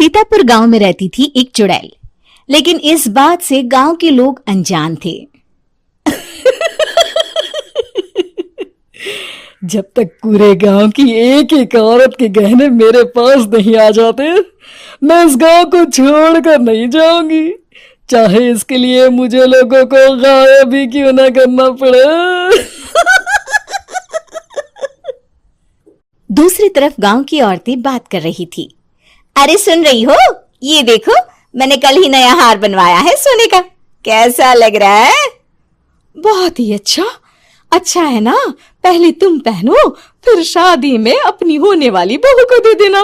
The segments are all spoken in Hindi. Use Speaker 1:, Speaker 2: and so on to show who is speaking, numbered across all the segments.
Speaker 1: सीतापुर गांव में रहती थी एक चुड़ैल, लेकिन इस बात से गांव के लोग अनजान थे।
Speaker 2: जब तक पूरे गांव की एक एक औरत के गहने मेरे पास नहीं आ जाते, मैं इस गांव को छोड़कर नहीं जाऊंगी, चाहे इसके लिए मुझे लोगों को गायब भी क्यों ना करना पड़े।
Speaker 1: दूसरी तरफ गांव की औरतें बात कर रही थी। अरे सुन रही हो, ये देखो मैंने कल ही नया हार बनवाया है सोने का, कैसा लग रहा है?
Speaker 2: बहुत ही अच्छा है ना, पहले तुम पहनो, फिर शादी में अपनी होने वाली बहू को दे देना।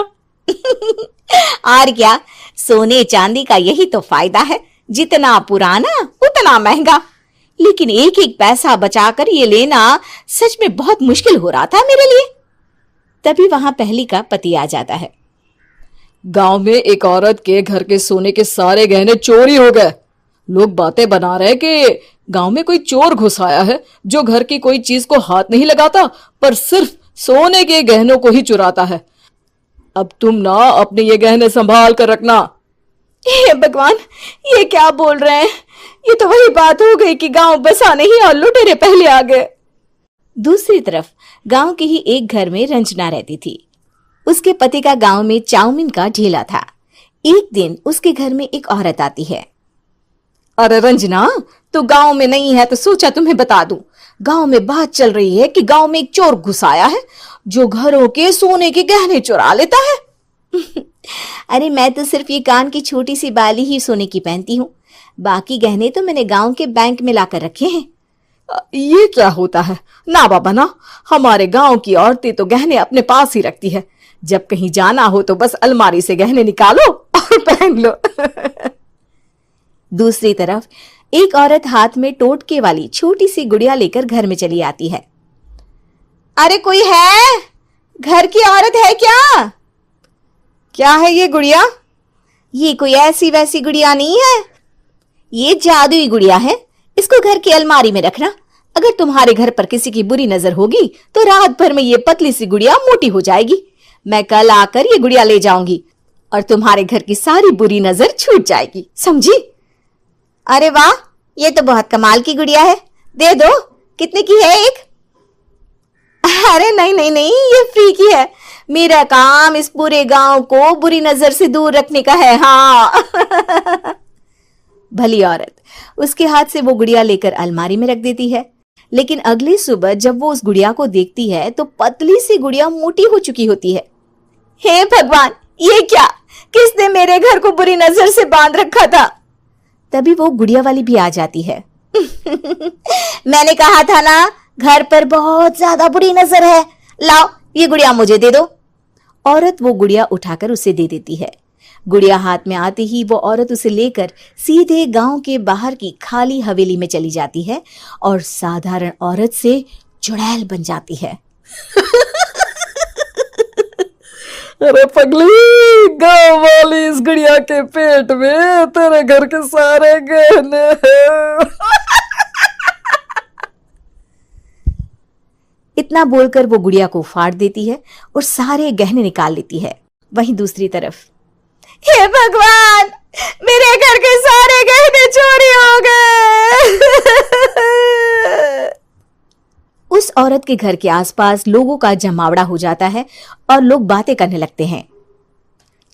Speaker 1: और क्या, सोने चांदी का यही तो फायदा है, जितना पुराना उतना महंगा। लेकिन एक एक पैसा बचाकर ये लेना सच में बहुत मुश्किल हो रहा था मेरे लिए। तभी वहां पहली का पति आ जाता है।
Speaker 2: गांव में एक औरत के घर के सोने के सारे गहने चोरी हो गए। लोग बातें बना रहे कि गांव में कोई चोर घुस आया है जो घर की कोई चीज को हाथ नहीं लगाता, पर सिर्फ सोने के गहनों को ही चुराता है। अब तुम ना अपने ये गहने संभाल कर रखना।
Speaker 1: हे भगवान, ये क्या बोल रहे हैं? ये तो वही बात हो गई कि गांव बसा नहीं और लुटेरे पहले आ गए। दूसरी तरफ गांव के ही एक घर में रंजना रहती थी। उसके पति का गांव में चाउमीन का ठेला था। एक दिन उसके घर में एक औरत आती है।
Speaker 2: अरे रंजना, तू गांव में नहीं है तो सोचा तुम्हें बता दूं। गांव में बात चल रही है कि गांव में एक चोर घुस आया है जो घरों के सोने के गहने चुरा लेता है।
Speaker 1: अरे मैं तो सिर्फ ये कान की छोटी सी बाली ही सोने की पहनती हूँ, बाकी गहने तो मैंने गांव के बैंक में लाकर रखे हैं।
Speaker 2: ये क्या होता है? ना बाबा ना, हमारे गांव की औरतें तो गहने अपने पास ही रखती है। जब कहीं जाना हो तो बस अलमारी से गहने निकालो और पहन लो।
Speaker 1: दूसरी तरफ एक औरत हाथ में टोटके वाली छोटी सी गुड़िया लेकर घर में चली आती है। अरे कोई है? घर की औरत है क्या?
Speaker 2: क्या है ये गुड़िया?
Speaker 1: ये कोई ऐसी वैसी गुड़िया नहीं है, ये जादुई गुड़िया है। इसको घर की अलमारी में रखना। अगर तुम्हारे घर पर किसी की बुरी नजर होगी तो रात भर में ये पतली सी गुड़िया मोटी हो जाएगी। मैं कल आकर ये गुड़िया ले जाऊंगी और तुम्हारे घर की सारी बुरी नजर छूट जाएगी, समझी? अरे वाह, ये तो बहुत कमाल की गुड़िया है, दे दो। कितने की है एक? अरे नहीं नहीं नहीं, ये फ्री की है। मेरा काम इस पूरे गांव को बुरी नजर से दूर रखने का है। हाँ। भली औरत उसके हाथ से वो गुड़िया लेकर अलमारी में रख देती है। लेकिन अगली सुबह जब वो उस गुड़िया को देखती है तो पतली सी गुड़िया मोटी हो चुकी होती है। हे भगवान, ये क्या? किसने मेरे घर को बुरी नजर से बांध रखा था? तभी वो गुड़िया वाली भी आ जाती है। मैंने कहा था ना, घर पर बहुत ज्यादा बुरी नजर है, लाओ ये गुड़िया मुझे दे दो। औरत वो गुड़िया उठाकर उसे दे देती है। गुड़िया हाथ में आते ही वो औरत उसे लेकर सीधे गांव के बाहर की खाली हवेली में चली जाती है और साधारण औरत से चुड़ैल बन जाती है।
Speaker 2: अरे पगली, गांव वाली इस गुड़िया के पेट में तेरे घर के सारे गहने हैं।
Speaker 1: इतना बोलकर वो गुड़िया को फाड़ देती है और सारे गहने निकाल लेती है। वहीं दूसरी तरफ, हे भगवान, मेरे घर के सारे गहने चोरी हो गए। उस औरत के घर के आसपास लोगों का जमावड़ा हो जाता है और लोग बातें करने लगते हैं।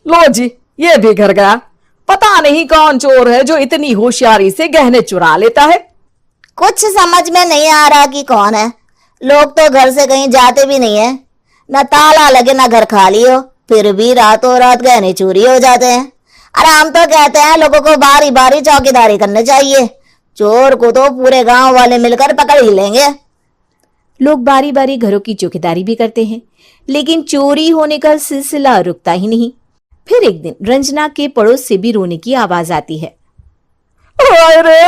Speaker 2: लो जी, ये भी घर गया। पता नहीं कौन चोर है जो इतनी होशियारी से गहने चुरा लेता है।
Speaker 3: कुछ समझ में नहीं आ रहा कि कौन है। लोग तो घर से कहीं जाते भी नहीं है, न ताला लगे न घर खाली हो, फिर भी रातों रात गहने चोरी हो जाते हैं। अरे हम तो कहते हैं लोगों को बारी बारी चौकीदारी करनी चाहिए, चोर को तो पूरे गांव वाले मिलकर पकड़ ही लेंगे।
Speaker 1: लोग बारी बारी घरों की चौकीदारी भी करते हैं, लेकिन चोरी होने का सिलसिला रुकता ही नहीं। फिर एक दिन रंजना के पड़ोस से भी रोने की आवाज आती है।
Speaker 2: अरे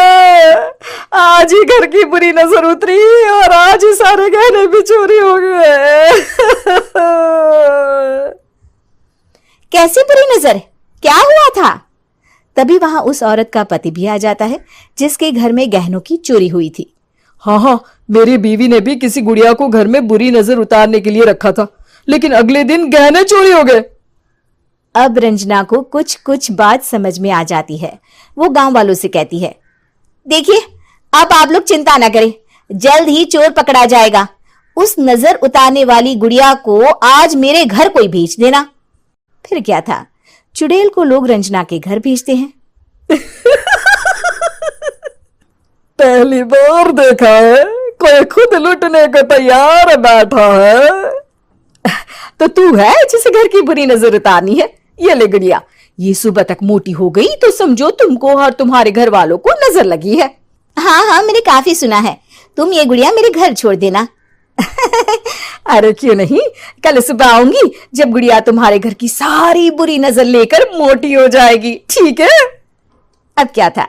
Speaker 2: आज ही घर की बुरी नजर उतरी और आज ही सारे गहने भी चोरी हो गए।
Speaker 1: कैसी बुरी नजर? क्या हुआ था? तभी वहां उस औरत का पति भी आ जाता है जिसके घर में गहनों की चोरी हुई थी।
Speaker 2: हाँ, मेरी बीवी ने भी किसी गुड़िया को घर में बुरी नजर उतारने के लिए रखा था, लेकिन अगले दिन गहने चोरी हो गए।
Speaker 1: अब रंजना को कुछ कुछ बात समझ में आ जाती है। वो गांव वालों से कहती है, देखिए अब आप लोग चिंता ना करें, जल्द ही चोर पकड़ा जाएगा। उस नजर उतारने वाली गुड़िया को आज मेरे घर कोई भेज देना। फिर क्या था, चुड़ैल को लोग रंजना के घर भेजते हैं।
Speaker 2: पहली बार देखा है कोई खुद लुटने को तैयार बैठा है।
Speaker 1: तो तू है जिसे घर की बुरी नजर उतारनी है? ये ले गुड़िया, ये सुबह तक मोटी हो गई तो समझो तुमको और तुम्हारे घर वालों को नजर लगी है। हाँ हाँ, मैंने काफी सुना है। तुम ये गुड़िया मेरे घर छोड़ देना।
Speaker 2: अरे क्यों नहीं,
Speaker 1: कल सुबह आऊंगी जब गुड़िया तुम्हारे घर की सारी बुरी नजर लेकर मोटी हो जाएगी, ठीक है? अब क्या था,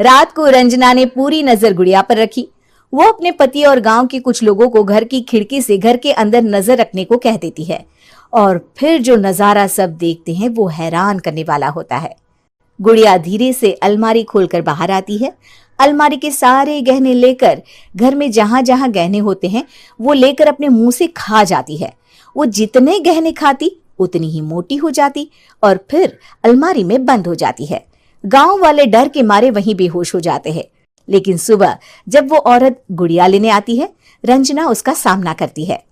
Speaker 1: रात को रंजना ने पूरी नजर गुड़िया पर रखी। वो अपने पति और गांव के कुछ लोगों को घर की खिड़की से घर के अंदर नजर रखने को कह देती है, और फिर जो नजारा सब देखते हैं वो हैरान करने वाला होता है। गुड़िया धीरे से अलमारी खोलकर बाहर आती है। अलमारी के सारे गहने लेकर घर में जहां जहां गहने होते हैं वो लेकर अपने मुंह से खा जाती है। वो जितने गहने खाती उतनी ही मोटी हो जाती और फिर अलमारी में बंद हो जाती है। गांव वाले डर के मारे वहीं बेहोश हो जाते हैं। लेकिन सुबह जब वो औरत गुड़िया लेने आती है, रंजना उसका सामना करती है।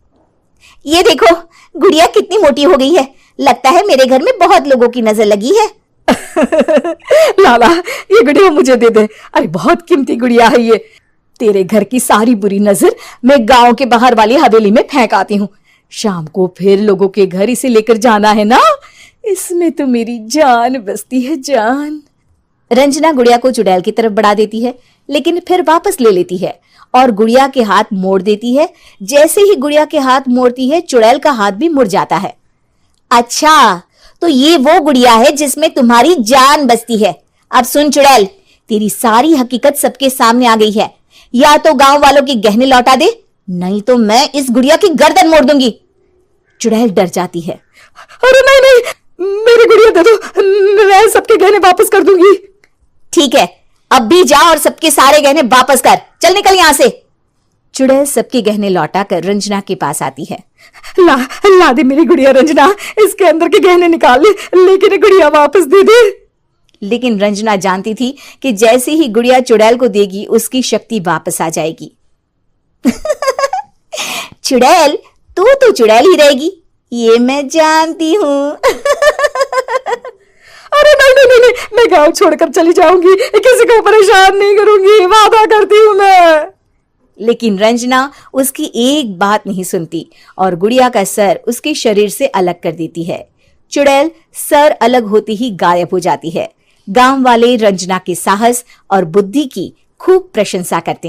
Speaker 1: ये देखो, गुड़िया कितनी मोटी हो गई है। लगता है मेरे घर में बहुत लोगों की नजर लगी है।
Speaker 2: लाला ये गुड़िया मुझे दे दे। अरे बहुत कीमती गुड़िया है ये।
Speaker 1: तेरे घर की सारी बुरी नजर मैं गांव के बाहर वाली हवेली में फेंक आती हूँ। शाम को फिर लोगों के घर इसे लेकर जाना है ना। इसमें तो मेरी जान बसती है, जान। रंजना गुड़िया को चुड़ैल की तरफ बढ़ा देती है, लेकिन फिर वापस ले लेती है और गुड़िया के हाथ मोड़ देती है। जैसे ही गुड़िया के हाथ मोड़ती है, चुड़ैल का हाथ भी मुड़ जाता है। अच्छा, तो ये वो गुड़िया है जिसमें तुम्हारी जान बसती है। अब सुन चुड़ैल, तेरी सारी हकीकत सबके सामने आ गई है। या तो गांव वालों के गहने लौटा दे, नहीं तो मैं इस गुड़िया की गर्दन मोड़ दूंगी। चुड़ैल डर जाती है।
Speaker 2: अरे नहीं नहीं, मेरी गुड़िया दे दो, मैं सबके गहने वापस कर दूंगी।
Speaker 1: ठीक है, अब भी जा और सबके सारे गहने वापस कर। चल निकल यहां से। चुड़ैल सबके गहने लौटा कर रंजना के पास आती है।
Speaker 2: ला दे मेरी गुड़िया रंजना, इसके अंदर के गहने निकाल ले, लेकिन ये गुड़िया वापस दे दे।
Speaker 1: लेकिन रंजना जानती थी कि जैसे ही गुड़िया चुड़ैल को देगी उसकी शक्ति वापस आ जाएगी। चुड़ैल, तू तो चुड़ैल ही रहेगी, ये मैं जानती हूँ।
Speaker 2: अरे नहीं नहीं नहीं, मैं गांव छोड़कर चली जाऊंगी, किसी को परेशान नहीं करूंगी, वादा करती हूँ मैं।
Speaker 1: लेकिन रंजना उसकी एक बात नहीं सुनती और गुड़िया का सर उसके शरीर से अलग कर देती है। चुड़ैल सर अलग होते ही गायब हो जाती है। गांव वाले रंजना के साहस और बुद्धि की खूब प्रशंसा करते हैं।